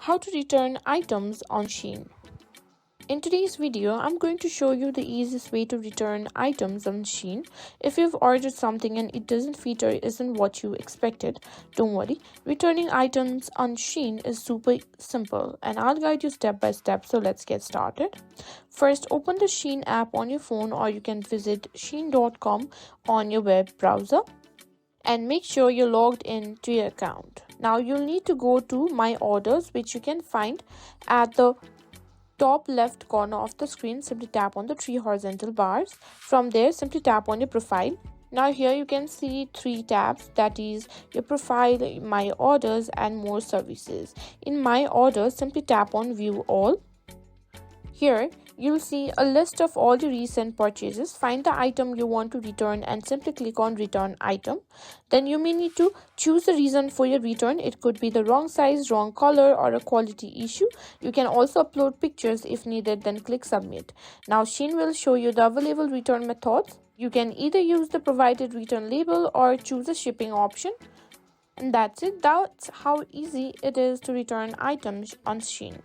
How to return items on Shein. In today's video, I'm going to show you the easiest way to return items on Shein. If you've ordered something and it doesn't fit or isn't what you expected, don't worry. Returning items on Shein is super simple and I'll guide you step by step, so let's get started. First, open the Shein app on your phone, or you can visit shein.com on your web browser and make sure you're logged in to your account. Now you'll need to go to My Orders, which you can find at the top left corner of the screen. Simply tap on the three horizontal bars. From there, simply tap on your profile. Now here you can see three tabs, that is your profile, My Orders and More Services. In My Orders, simply tap on View All. Here you'll see a list of all the recent purchases. Find the item you want to return and simply click on Return Item. Then you may need to choose the reason for your return. It could be the wrong size, wrong color, or a quality issue. You can also upload pictures if needed, then click Submit. Now Shein will show you the available return methods. You can either use the provided return label or choose a shipping option. And that's it. That's how easy it is to return items on Shein.